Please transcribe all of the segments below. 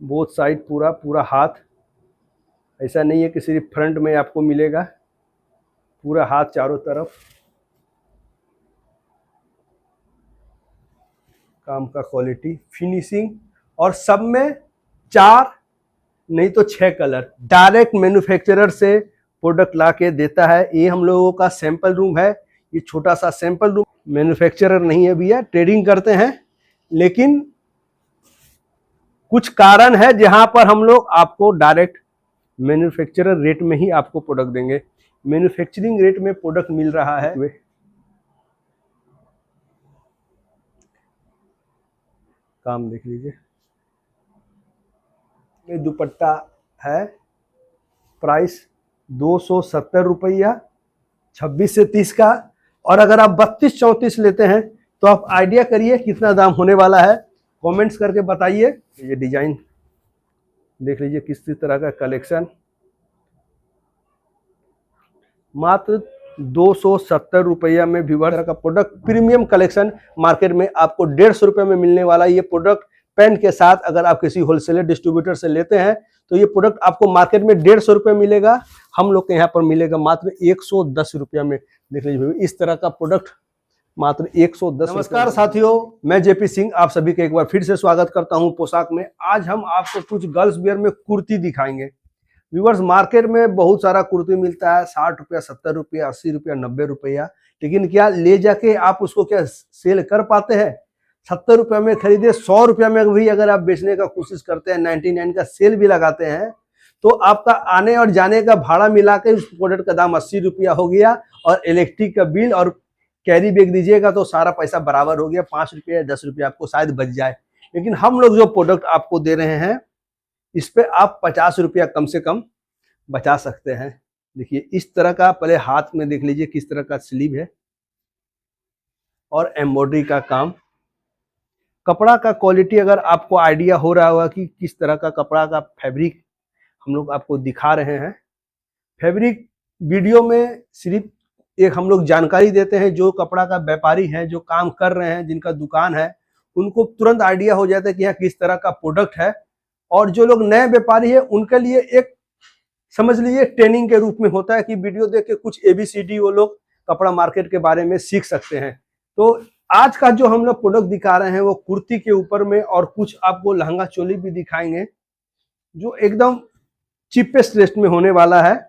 Both side पूरा पूरा हाथ, ऐसा नहीं है कि सिर्फ फ्रंट में आपको मिलेगा, पूरा हाथ चारों तरफ। काम का क्वालिटी, फिनिशिंग, और सब में 4 नहीं तो 6 कलर डायरेक्ट मैन्युफैक्चरर से प्रोडक्ट ला के देता है। ये हम लोगों का सैंपल रूम है, ये छोटा सा सैंपल रूम। मैन्युफैक्चरर नहीं है भैया, ट्रेडिंग करते हैं, लेकिन कुछ कारण है जहां पर हम लोग आपको डायरेक्ट मैन्युफैक्चरर रेट में ही आपको प्रोडक्ट देंगे। मैन्युफैक्चरिंग रेट में प्रोडक्ट मिल रहा है। काम देख लीजिए, ये दुपट्टा है, प्राइस 270 रुपया 26 से 30 का। और अगर आप 32-34 लेते हैं तो आप आइडिया करिए कितना दाम होने वाला है, कमेंट्स करके बताइए। ये डिजाइन देख लीजिए, किस तरह का कलेक्शन, मात्र 270 रुपया में व्यूअर का प्रोडक्ट। प्रीमियम कलेक्शन मार्केट में आपको 150 रुपये में मिलने वाला ये प्रोडक्ट पेन के साथ, अगर आप किसी होलसेलर डिस्ट्रीब्यूटर से लेते हैं तो ये प्रोडक्ट आपको मार्केट में 150 रुपये मिलेगा, हम लोग के यहाँ पर मिलेगा मात्र 110 रुपया में। देख लीजिए इस तरह का प्रोडक्ट मात्र 110। नमस्कार साथियों, मैं जेपी सिंह आप सभी का एक बार फिर से स्वागत करता हूं पोशाक में। आज हम आपको कुछ गर्ल्स वियर में कुर्ती दिखाएंगे। व्यूअर्स, मार्केट में बहुत सारा कुर्ती मिलता है, 60 रुपया, 70 रुपया, 80 रुपया, 90 रुपया, लेकिन क्या ले जाके आप उसको क्या सेल कर पाते हैं? 70 रुपया में खरीदे, 100 रुपया में भी अगर आप बेचने का कोशिश करते हैं, 99 का सेल भी लगाते हैं, तो आपका आने और जाने का भाड़ा मिला के उस प्रोडक्ट का दाम 80 रुपया हो गया, और इलेक्ट्रिक का बिल और कैरी बैग दीजिएगा तो सारा पैसा बराबर हो गया, 5 रुपया या 10 रुपया आपको शायद बच जाए। लेकिन हम लोग जो प्रोडक्ट आपको दे रहे हैं इस पे आप 50 रुपया कम से कम बचा सकते हैं। देखिए इस तरह का, पहले हाथ में देख लीजिए किस तरह का स्लीव है, और एम्ब्रॉयडरी का काम। कपड़ा का क्वालिटी अगर आपको आइडिया हो रहा होगा कि किस तरह का कपड़ा का फैब्रिक हम लोग आपको दिखा रहे हैं। फैब्रिक वीडियो में सिर्फ एक हम लोग जानकारी देते हैं, जो कपड़ा का व्यापारी है, जो काम कर रहे हैं, जिनका दुकान है, उनको तुरंत आइडिया हो जाता है कि यहाँ किस तरह का प्रोडक्ट है। और जो लोग नए व्यापारी है उनके लिए एक समझ लीजिए ट्रेनिंग के रूप में होता है कि वीडियो देख के कुछ ABCD वो लोग कपड़ा मार्केट के बारे में सीख सकते हैं। तो आज का जो हम लोग प्रोडक्ट दिखा रहे हैं वो कुर्ती के ऊपर में, और कुछ आपको लहंगा चोली भी दिखाएंगे जो एकदम चीपेस्ट रेट में होने वाला है।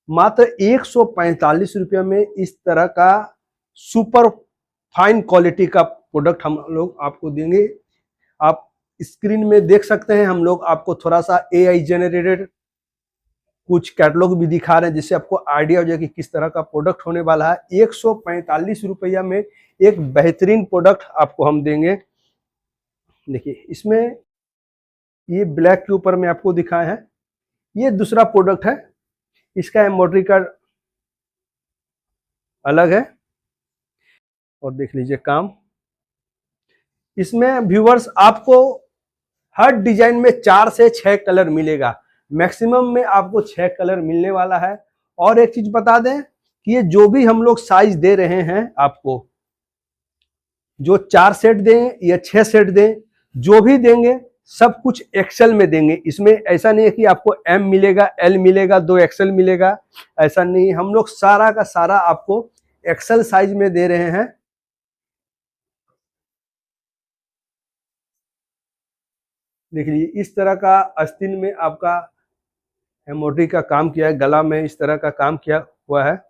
मात्र 145 रुपया में इस तरह का सुपर फाइन क्वालिटी का प्रोडक्ट हम लोग आपको देंगे। आप स्क्रीन में देख सकते हैं, हम लोग आपको थोड़ा सा AI जनरेटेड कुछ कैटलॉग भी दिखा रहे हैं, जिससे आपको आइडिया हो जाए कि किस तरह का प्रोडक्ट होने वाला है। 145 रुपया में एक बेहतरीन प्रोडक्ट आपको हम देंगे। देखिए इसमें ये ब्लैक के ऊपर में आपको दिखाए हैं, ये दूसरा प्रोडक्ट है, इसका एम्ब्रॉयडरी का अलग है। और देख लीजिए काम, इसमें व्यूअर्स आपको हर डिजाइन में 4 से 6 कलर मिलेगा, मैक्सिमम में आपको 6 कलर मिलने वाला है। और एक चीज बता दें कि ये जो भी हम लोग साइज दे रहे हैं आपको, जो 4 सेट दें या 6 सेट दें, जो भी देंगे सब कुछ एक्सेल में देंगे। इसमें ऐसा नहीं है कि आपको M मिलेगा, L मिलेगा, 2 XL मिलेगा, ऐसा नहीं। हम लोग सारा का सारा आपको एक्सेल साइज में दे रहे हैं। देख लीजिए इस तरह का आस्तीन में आपका एम्ब्रॉयडरी का काम किया है, गला में इस तरह का काम किया हुआ है।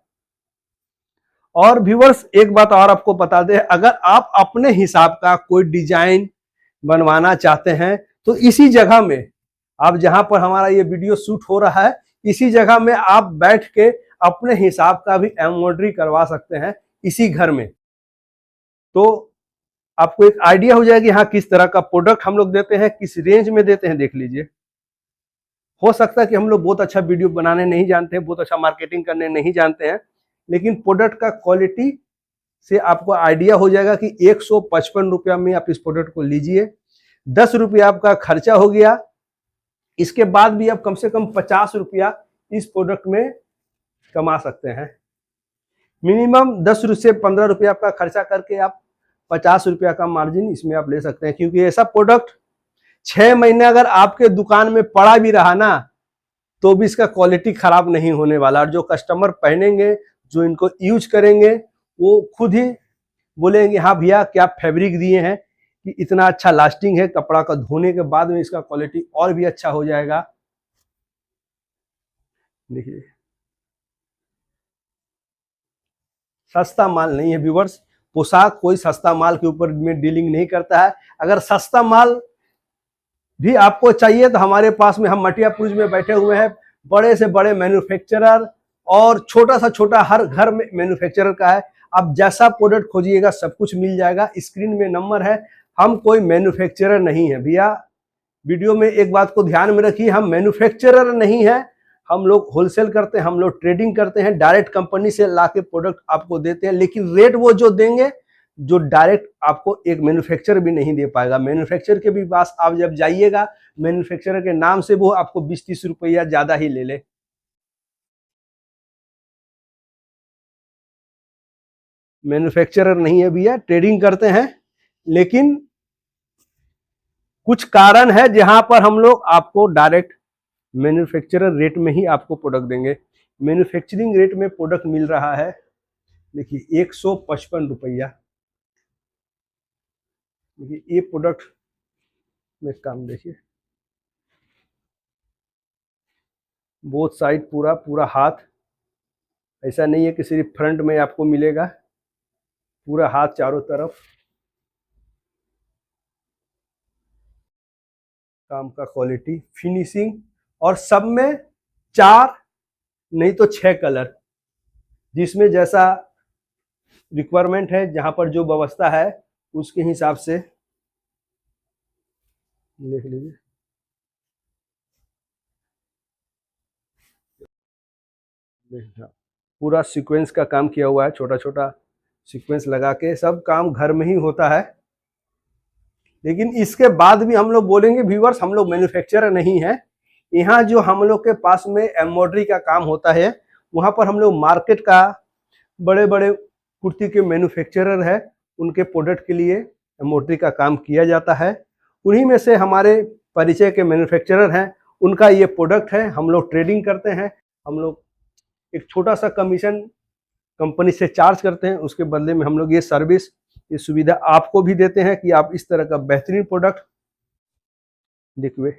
और व्यूअर्स एक बात और आपको बता दें, अगर आप अपने हिसाब का कोई डिजाइन बनवाना चाहते हैं तो इसी जगह में, आप जहां पर हमारा ये वीडियो शूट हो रहा है, इसी जगह में आप बैठ के अपने हिसाब का भी एम्ब्रॉयडरी करवा सकते हैं इसी घर में। तो आपको एक आइडिया हो जाएगी हाँ किस तरह का प्रोडक्ट हम लोग देते हैं, किस रेंज में देते हैं। देख लीजिए, हो सकता है कि हम लोग बहुत अच्छा वीडियो बनाने नहीं जानते हैं, बहुत अच्छा मार्केटिंग करने नहीं जानते हैं, लेकिन प्रोडक्ट का क्वालिटी से आपको आइडिया हो जाएगा कि 155 रुपया में आप इस प्रोडक्ट को लीजिए, 10 रुपया आपका खर्चा हो गया, इसके बाद भी आप कम से कम 50 रुपया इस प्रोडक्ट में कमा सकते हैं। मिनिमम 10 से 15 रुपया आपका खर्चा करके आप 50 रुपया का मार्जिन इसमें आप ले सकते हैं, क्योंकि ऐसा प्रोडक्ट 6 महीने अगर आपके दुकान में पड़ा भी रहा ना तो भी इसका क्वालिटी खराब नहीं होने वाला। और जो कस्टमर पहनेंगे, जो इनको यूज करेंगे, वो खुद ही बोलेंगे हाँ भैया क्या फैब्रिक दिए हैं कि इतना अच्छा लास्टिंग है। कपड़ा का धोने के बाद में इसका क्वालिटी और भी अच्छा हो जाएगा। देखिए सस्ता माल नहीं है व्यूवर्स, पोशाक कोई सस्ता माल के ऊपर में डीलिंग नहीं करता है। अगर सस्ता माल भी आपको चाहिए तो हमारे पास में, हम मटियापुर में बैठे हुए हैं, बड़े से बड़े मैन्युफैक्चरर और छोटा सा छोटा हर घर में मैन्युफैक्चरर का है। आप जैसा प्रोडक्ट खोजिएगा सब कुछ मिल जाएगा। स्क्रीन में नंबर है। हम कोई मैन्युफैक्चरर नहीं है भैया, वीडियो में एक बात को ध्यान में रखिए, हम मैन्युफैक्चरर नहीं है। हम लोग होलसेल करते हैं, हम लोग ट्रेडिंग करते हैं, डायरेक्ट कंपनी से लाके प्रोडक्ट आपको देते हैं। लेकिन रेट वो जो देंगे जो डायरेक्ट आपको एक मैन्युफैक्चरर भी नहीं दे पाएगा। मैन्युफैक्चरर के भी पास आप जब जाइएगा, मैन्युफैक्चरर के नाम से वो आपको 20-30 रुपया ज्यादा ही ले ले। मैन्युफैक्चरर नहीं है भैया, ट्रेडिंग करते हैं। लेकिन कुछ कारण है जहां पर हम लोग आपको डायरेक्ट मैन्युफैक्चरर रेट में ही आपको प्रोडक्ट देंगे। मैन्युफैक्चरिंग रेट में प्रोडक्ट मिल रहा है, देखिए 155 रुपया। देखिए ये प्रोडक्ट में काम देखिए, बोथ साइड पूरा पूरा हाथ, ऐसा नहीं है कि सिर्फ फ्रंट में आपको मिलेगा, पूरा हाथ चारों तरफ काम का क्वालिटी, फिनिशिंग, और सब में 4 नहीं तो 6 कलर, जिसमें जैसा रिक्वायरमेंट है, जहां पर जो व्यवस्था है उसके हिसाब से देख लीजिए। पूरा सीक्वेंस का काम किया हुआ है, छोटा छोटा सीक्वेंस लगा के, सब काम घर में ही होता है। लेकिन इसके बाद भी हम लोग बोलेंगे व्यूअर्स, हम लोग मैन्युफैक्चरर नहीं है। यहाँ जो हम लोग के पास में एम्ब्रॉयडरी का काम होता है, वहाँ पर हम लोग मार्केट का बड़े बड़े कुर्ती के मैन्युफैक्चरर है, उनके प्रोडक्ट के लिए एम्ब्रॉयडरी का काम किया जाता है। उन्हीं में से हमारे परिचय के मैन्युफैक्चरर हैं, उनका ये प्रोडक्ट है। हम लोग ट्रेडिंग करते हैं, हम लोग एक छोटा सा कमीशन कंपनी से चार्ज करते हैं, उसके बदले में हम लोग ये सर्विस, ये सुविधा आपको भी देते हैं कि आप इस तरह का बेहतरीन प्रोडक्ट देखिए।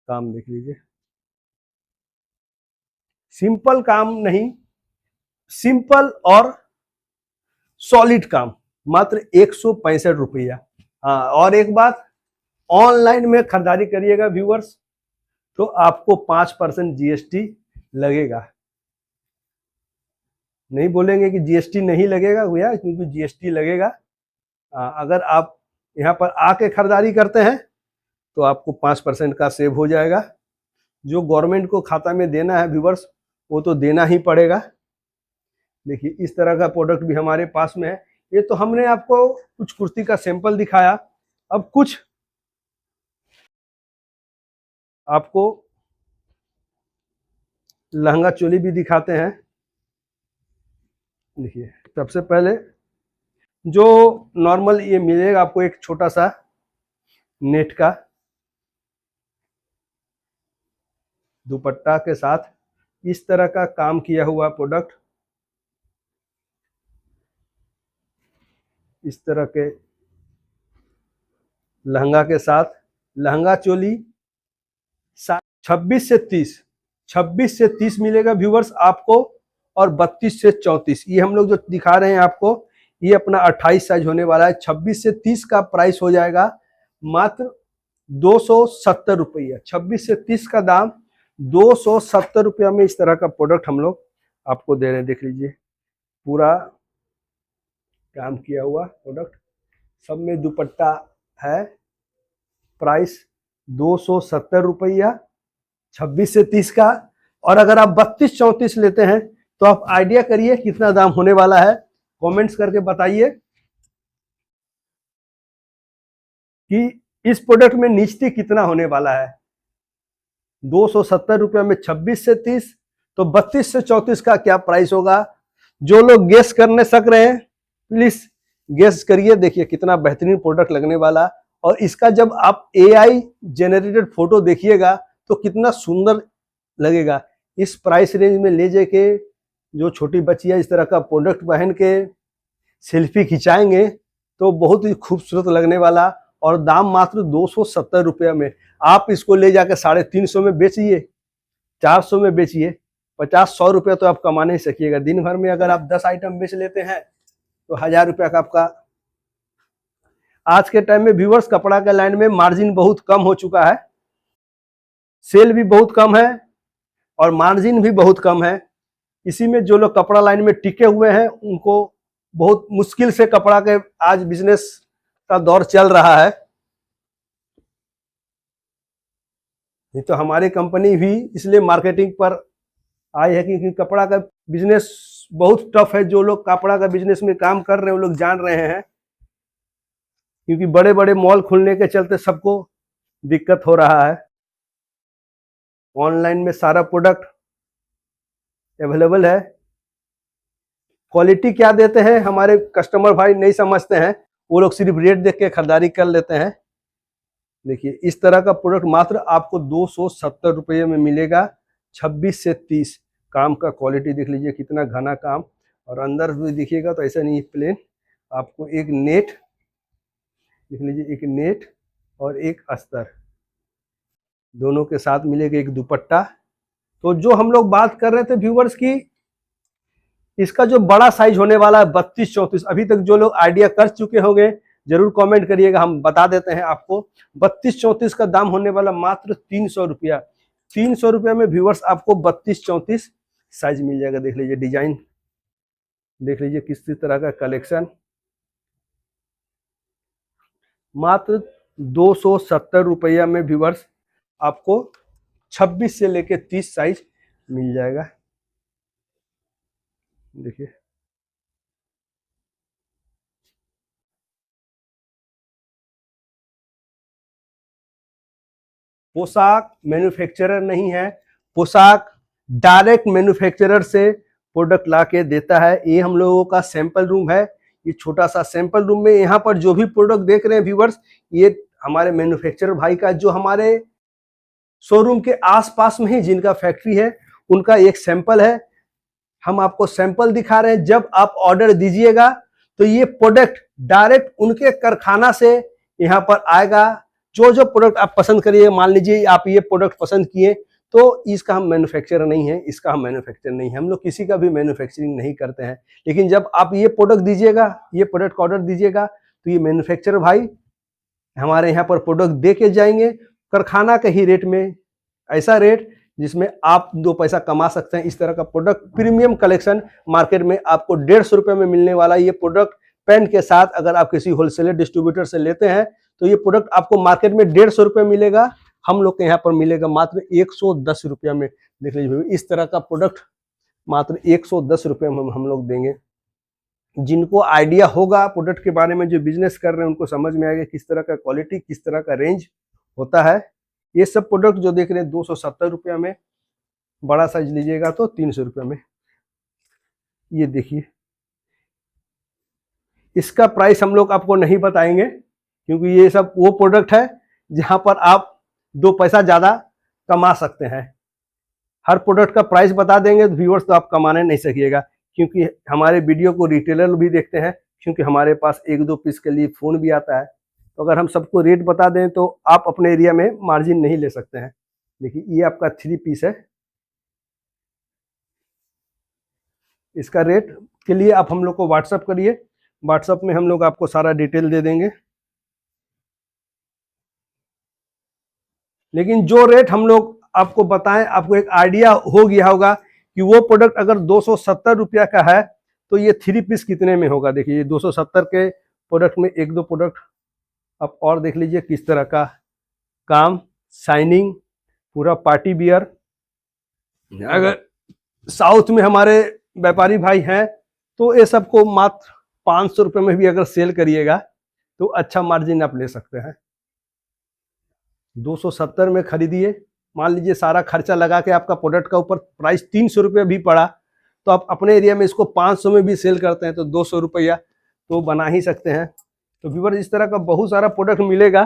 काम देख लीजिए, सिंपल काम नहीं, सिंपल और सॉलिड काम, मात्र 165 रुपया। हाँ, और एक बात, ऑनलाइन में खरीदारी करिएगा व्यूअर्स तो आपको 5% जीएसटी लगेगा। नहीं बोलेंगे कि जीएसटी नहीं लगेगा भैया, क्योंकि जीएसटी लगेगा। अगर आप यहाँ पर आके खरीदारी करते हैं तो आपको 5% का सेव हो जाएगा। जो गवर्नमेंट को खाता में देना है व्यूअर्स, वो तो देना ही पड़ेगा। देखिए इस तरह का प्रोडक्ट भी हमारे पास में है। ये तो हमने आपको कुछ कुर्ती का सैंपल दिखाया, अब कुछ आपको लहंगा चोली भी दिखाते हैं। देखिए सबसे पहले जो नॉर्मल ये मिलेगा आपको, एक छोटा सा नेट का दुपट्टा के साथ इस तरह का काम किया हुआ प्रोडक्ट, इस तरह के लहंगा के साथ, लहंगा चोली 26 से 30 मिलेगा व्यूवर्स आपको, और 32 से 34। ये हम लोग जो दिखा रहे हैं आपको, ये अपना 28 साइज होने वाला है। 26 से 30 का प्राइस हो जाएगा मात्र 270 रुपया। 26 से 30 का दाम 270 रुपया में इस तरह का प्रोडक्ट हम लोग आपको दे रहे हैं। देख लीजिए पूरा काम किया हुआ प्रोडक्ट, सब में दुपट्टा है। प्राइस 270 रुपया 26 से 30 का। और अगर आप 32-34 लेते हैं तो आप आइडिया करिए कितना दाम होने वाला है, कमेंट्स करके बताइए कि इस प्रोडक्ट में निश्चित कितना होने वाला है। 270 रुपया में 26 से 30, तो 32 से 34 का क्या प्राइस होगा। जो लोग गेस करने सक रहे हैं प्लीज गेस करिए, देखिए कितना बेहतरीन प्रोडक्ट लगने वाला। और इसका जब आप AI जनरेटेड फोटो देखिएगा तो कितना सुंदर लगेगा। इस प्राइस रेंज में ले जाके जो छोटी बच्चियां इस तरह का प्रोडक्ट पहन के सेल्फी खिंचाएंगे तो बहुत ही खूबसूरत लगने वाला। और दाम मात्र 270 रुपये में। आप इसको ले जाकर 350 में बेचिए, 400 में बेचिए, 50-100 रुपये तो आप कमा नहीं सकिएगा। दिन भर में अगर आप 10 आइटम बेच लेते हैं तो 1000 रुपये का आपका। आज के टाइम में व्यूअर्स कपड़ा के लाइन में मार्जिन बहुत कम हो चुका है, सेल भी बहुत कम है और मार्जिन भी बहुत कम है। इसी में जो लोग कपड़ा लाइन में टिके हुए हैं उनको बहुत मुश्किल से कपड़ा के आज बिजनेस का दौर चल रहा है। नहीं तो हमारी कंपनी भी इसलिए मार्केटिंग पर आई है क्योंकि कपड़ा का बिजनेस बहुत टफ है। जो लोग कपड़ा का बिजनेस में काम कर रहे हैं वो लोग जान रहे हैं, क्योंकि बड़े बड़े मॉल खुलने के चलते सबको दिक्कत हो रहा है। ऑनलाइन में सारा प्रोडक्ट अवेलेबल है। क्वालिटी क्या देते हैं हमारे कस्टमर भाई नहीं समझते हैं, वो लोग सिर्फ रेट देख के खरीदारी कर लेते हैं। देखिए इस तरह का प्रोडक्ट मात्र आपको 270 रुपये में मिलेगा। 26 से 30 काम का क्वालिटी देख लीजिए, कितना घना काम। और अंदर भी देखिएगा तो ऐसा नहीं प्लेन, आपको एक नेट देख लीजिए, एक नेट और एक अस्तर दोनों के साथ मिलेगा, एक दुपट्टा। तो जो हम लोग बात कर रहे थे व्यूवर्स की, इसका जो बड़ा साइज होने वाला है 32-34, अभी तक जो लोग आइडिया कर चुके होंगे जरूर कमेंट करिएगा, हम बता देते हैं आपको। 32-34 का दाम होने वाला मात्र 300 रुपया। 300 रुपये में व्यूवर्स आपको 32-34 साइज मिल जाएगा। देख लीजिए डिजाइन, देख लीजिए किस तरह का कलेक्शन। मात्र 270 रुपया में व्यूवर्स आपको 26 से लेके 30 साइज मिल जाएगा। देखिए पोशाक मैन्युफैक्चरर नहीं है, पोशाक डायरेक्ट मैन्युफैक्चरर से प्रोडक्ट ला के देता है। ये हम लोगों का सैंपल रूम है, ये छोटा सा सैंपल रूम में यहाँ पर जो भी प्रोडक्ट देख रहे हैं व्यूवर्स, ये हमारे मैन्युफैक्चरर भाई का, जो हमारे शोरूम के आसपास में ही जिनका फैक्ट्री है उनका एक सैंपल है। हम आपको सैंपल दिखा रहे हैं। जब आप ऑर्डर दीजिएगा तो ये प्रोडक्ट डायरेक्ट उनके कारखाना से यहाँ पर आएगा। जो जो प्रोडक्ट आप पसंद करिए, मान लीजिए आप ये प्रोडक्ट पसंद किए तो इसका हम मैन्युफैक्चरर नहीं है, इसका हम मैन्युफैक्चरर नहीं है, हम लोग किसी का भी मैन्युफैक्चरिंग नहीं करते हैं। लेकिन जब आप ये प्रोडक्ट दीजिएगा, ये प्रोडक्ट का ऑर्डर दीजिएगा तो ये मैन्युफैक्चरर भाई हमारे यहाँ पर प्रोडक्ट दे के जाएंगे कारखाना के ही रेट में, ऐसा रेट जिसमें आप 2 पैसा कमा सकते हैं। इस तरह का प्रोडक्ट प्रीमियम कलेक्शन मार्केट में आपको 150 रुपये में मिलने वाला। ये प्रोडक्ट पेन के साथ अगर आप किसी होलसेलर डिस्ट्रीब्यूटर से लेते हैं तो ये प्रोडक्ट आपको मार्केट में 150 रुपये मिलेगा, हम लोग के यहाँ पर मिलेगा मात्र 110 रुपये में। देख लीजिए इस तरह का प्रोडक्ट मात्र 110 रुपये में हम लोग देंगे। जिनको आइडिया होगा प्रोडक्ट के बारे में, जो बिजनेस कर रहे हैं, उनको समझ में आएगा किस तरह का क्वालिटी, किस तरह का रेंज होता है। ये सब प्रोडक्ट जो देख रहे हैं 270 रुपये में, बड़ा साइज लीजिएगा तो 300 रुपये में। ये देखिए इसका प्राइस हम लोग आपको नहीं बताएंगे क्योंकि ये सब वो प्रोडक्ट है जहां पर आप 2 पैसा ज्यादा कमा सकते हैं। हर प्रोडक्ट का प्राइस बता देंगे तो व्यूअर्स तो आप कमाने नहीं सकिएगा, क्योंकि हमारे वीडियो को रिटेलर भी देखते हैं, क्योंकि हमारे पास 1-2 पीस के लिए फ़ोन भी आता है। तो अगर हम सबको रेट बता दें तो आप अपने एरिया में मार्जिन नहीं ले सकते हैं। देखिए ये आपका 3 पीस है, इसका रेट के लिए आप हम लोग को व्हाट्सअप करिए, व्हाट्सअप में हम लोग आपको सारा डिटेल दे देंगे। लेकिन जो रेट हम लोग आपको बताएं, आपको एक आइडिया हो गया होगा कि वो प्रोडक्ट अगर 270 रुपया का है तो ये 3 पीस कितने में होगा। देखिए ये 270 के प्रोडक्ट में 1-2 प्रोडक्ट आप और देख लीजिए किस तरह का काम, शाइनिंग, पूरा पार्टी बियर। अगर साउथ में हमारे व्यापारी भाई हैं तो ये सबको मात्र 500 रुपये में भी अगर सेल करिएगा तो अच्छा मार्जिन आप ले सकते हैं। 270 में खरीदिए, मान लीजिए सारा खर्चा लगा के आपका प्रोडक्ट का ऊपर प्राइस 300 रुपये भी पड़ा तो आप अपने एरिया में इसको 500 में भी सेल करते हैं तो 200 रुपया तो बना ही सकते हैं। तो व्यूअर इस तरह का बहुत सारा प्रोडक्ट मिलेगा।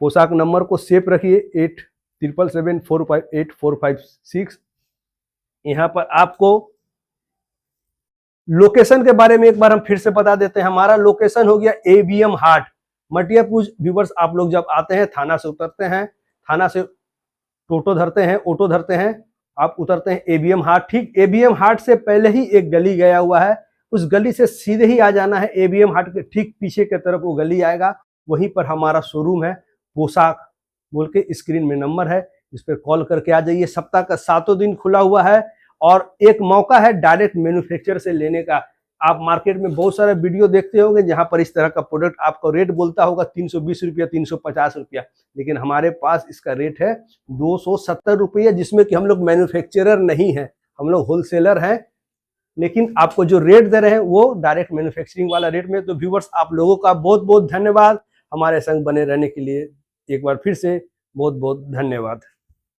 पोशाक नंबर को सेव रखिए 8777458456। यहाँ पर आपको लोकेशन के बारे में एक बार हम फिर से बता देते हैं। हमारा लोकेशन हो गया ABM हाट मटियापुर। व्यूअर्स आप लोग जब आते हैं थाना से उतरते हैं, थाना से टोटो धरते हैं, ऑटो धरते हैं, आप उतरते हैं ABM हाट। ठीक ABM हाट से पहले ही एक गली गया हुआ है, उस गली से सीधे ही आ जाना है। ABM हाट के ठीक पीछे की तरफ वो गली आएगा, वहीं पर हमारा शोरूम है पोशाक बोल के स्क्रीन में नंबर है, इस पर कॉल करके आ जाइए। सप्ताह का 7 दिन खुला हुआ है और एक मौका है डायरेक्ट मैन्युफैक्चरर से लेने का। आप मार्केट में बहुत सारा वीडियो देखते होंगे जहां पर इस तरह का प्रोडक्ट आपको रेट बोलता होगा 320 रुपया, 350 रुपया, लेकिन हमारे पास इसका रेट है 270 रुपया, जिसमें कि हम लोग मैन्युफैक्चरर नहीं है, हम लोग होलसेलर हैं, लेकिन आपको जो रेट दे रहे हैं वो डायरेक्ट मैन्युफैक्चरिंग वाला रेट में। तो व्यूवर्स आप लोगों का बहुत बहुत धन्यवाद हमारे संग बने रहने के लिए। एक बार फिर से बहुत बहुत धन्यवाद।